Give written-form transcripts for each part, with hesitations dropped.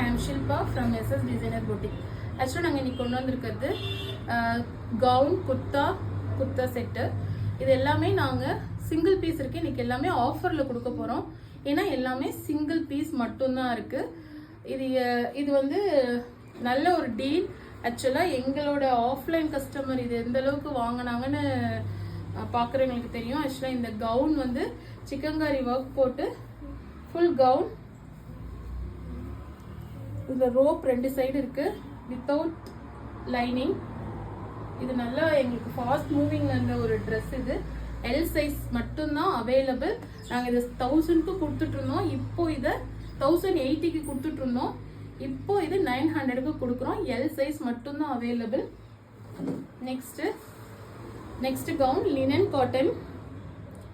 I am Shilpa from SS Designer Boutique. Actually நாங்கள் இன்னைக்கு கொண்டு வந்திருக்கிறது கவுன் குர்த்தா செட்டு. இது எல்லாமே நாங்கள் சிங்கிள் பீஸ் இருக்குது. இன்றைக்கி எல்லாமே ஆஃபரில் கொடுக்க போகிறோம். ஏன்னா எல்லாமே சிங்கிள் பீஸ் மட்டும்தான் இருக்குது. இது வந்து நல்ல ஒரு டீல். ஆக்சுவலாக எங்களோட ஆஃப்லைன் கஸ்டமர் இது எந்த அளவுக்கு வாங்கினாங்கன்னு பார்க்குறவங்களுக்கு தெரியும். ஆக்சுவலாக இந்த கவுன் வந்து சிக்கன்காரி ஒர்க் போட்டு ஃபுல் கவுன், இதில் ரோப் 2 சைடு இருக்குது வித்தவுட் லைனிங். இது நல்லா எங்களுக்கு ஃபாஸ்ட் மூவிங்கில் இருந்த ஒரு ட்ரெஸ். இது எல் சைஸ் மட்டும்தான் அவைலபிள். நாங்கள் இதை 1000க்கு கொடுத்துட்ருந்தோம். இப்போ இதை 1080க்கு கொடுத்துட்ருந்தோம். இப்போ இது 900க்கு கொடுக்குறோம். எல் சைஸ் மட்டும்தான் available. Next gown linen cotton.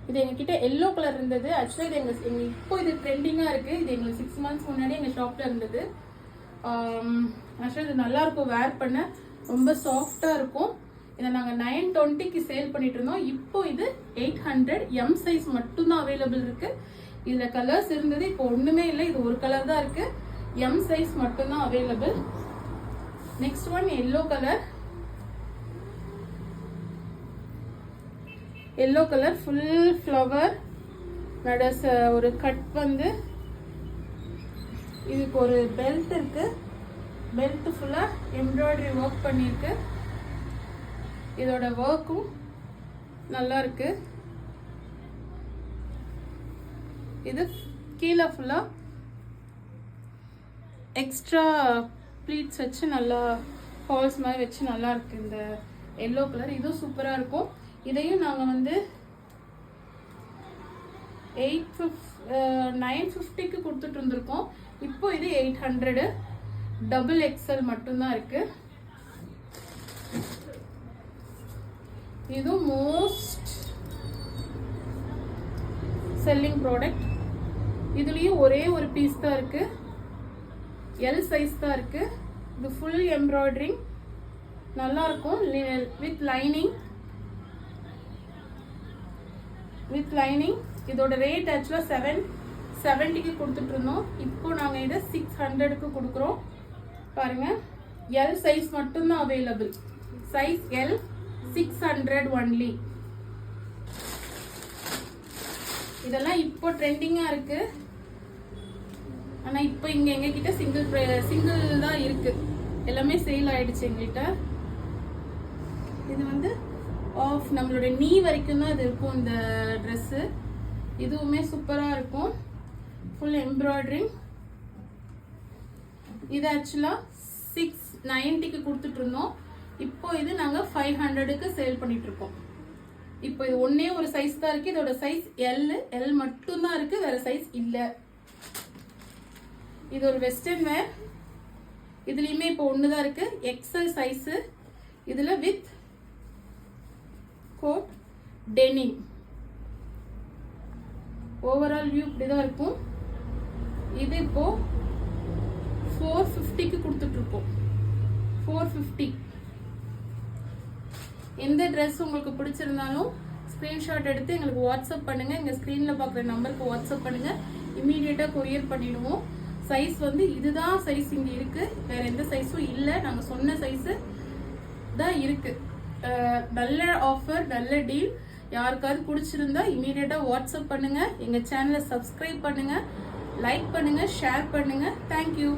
இது எங்ககிட்ட எல்லோ கலர் இருந்தது. ஆக்சுவலாக இது எங்களுக்கு இப்போ இது ட்ரெண்டிங்காக இருக்குது. இது எங்களுக்கு 6 மந்த்ஸ் முன்னாடி எங்கள் ஷாப்பில் இருந்தது. ஆக்சுவலாக இது நல்லாயிருக்கும், வேர் பண்ண ரொம்ப சாஃப்டாக இருக்கும். இதை நாங்கள் 920க்கு சேல் பண்ணிட்டு இருந்தோம். இப்போ இது 800 எம் சைஸ் மட்டும்தான் அவைலபிள் இருக்குது. இதில் கலர்ஸ் இருந்தது, இப்போ ஒன்றுமே இல்லை. இது ஒரு கலர் தான் இருக்குது. எம் சைஸ் மட்டும்தான் available. Next one yellow colour full flower நடஸ் ஒரு கட் வந்து இதுக்கு ஒரு பெல்ட் இருக்கு. பெல்ட் ஃபுல்லாக எம்ப்ராய்டரி ஒர்க் பண்ணியிருக்கு. இதோட ஒர்க்கும் நல்லா இருக்கு. இது கீழே ஃபுல்லாக எக்ஸ்ட்ரா ப்ளீட்ஸ் வச்சு நல்லா ஃபால்ஸ் மாதிரி வச்சு நல்லா இருக்கு. இந்த எல்லோ கலர் இதுவும் சூப்பராக இருக்கும். இதையும் நாங்கள் வந்து 950க்கு கொடுத்துட்டு இருந்திருக்கோம். இப்போ இது 800 டபுள் எக்ஸல் மட்டும்தான் இருக்கு. இது மோஸ்ட் செல்லிங் ப்ராடக்ட். இதுலயும் ஒரே ஒரு பீஸ் தான் இருக்கு. எல் சைஸ் தான் இருக்கு. இது ஃபுல் எம்ப்ராய்டரிங் நல்லா இருக்கும் வித் லைனிங். இதோட ரேட் ஆக்சுவலாக 770க்கு கொடுத்துட்டு இருந்தோம். இப்போ நாங்கள் இதை 600க்கு கொடுக்குறோம். பாருங்க, எல் சைஸ் மட்டும்தான் அவைலபிள். Size L 600 only. இதெல்லாம் இப்போ ட்ரெண்டிங்காக இருக்கு. ஆனால் இப்போ இங்கே எங்ககிட்ட சிங்கிள் தான் இருக்கு. எல்லாமே சேல் ஆயிடுச்சு எங்ககிட்ட. இது வந்து ஆஃப் நம்மளோட நீ வரைக்கும் தான் இது இருக்கும் இந்த ட்ரெஸ்ஸு. இதுவுமே சூப்பராக இருக்கும். Full embroidering. இது ஆக்சுவலாக 690க்கு கொடுத்துட்டு இருந்தோம். இப்போ இது நாங்கள் 500க்கு சேல் பண்ணிட்டு இருக்கோம். இப்போ இது ஒன்னே ஒரு சைஸ் தான் இருக்கு. இதோட சைஸ் எல் மட்டும்தான் இருக்கு, வேற சைஸ் இல்லை. இது ஒரு வெஸ்டர்ன் வேர். இதுலயுமே இப்போ ஒன்று தான் இருக்கு, எக்ஸல் சைஸ். இதுல with coat denim. Overall view இப்படிதான் இருக்கும். இது இப்போ 450க்கு கொடுத்துட்டு இருக்கோம். 450. எந்த ட்ரெஸ் உங்களுக்கு பிடிச்சிருந்தாலும் ஸ்கிரீன்ஷாட் எடுத்து எங்களுக்கு வாட்ஸ்அப் பண்ணுங்க. எங்க ஸ்கிரீன்ல பாக்குற நம்பருக்கு வாட்ஸ்அப் பண்ணுங்க. இமீடியட்டா கொரியர் பண்ணிடுவோம். சைஸ் வந்து இதுதான் சைஸ் இங்க இருக்கு, வேற எந்த சைஸும் இல்லை. நாங்க சொன்ன சைஸ் தான் இருக்கு. நல்ல ஆஃபர், நல்ல டீல். யாருக்காவது பிடிச்சிருந்தா இமீடியட்டா வாட்ஸ்அப் பண்ணுங்க. எங்க சேனலை சப்ஸ்கிரைப் பண்ணுங்க, லைக் பண்ணுங்க, ஷேர் பண்ணுங்க. தேங்க்யூ.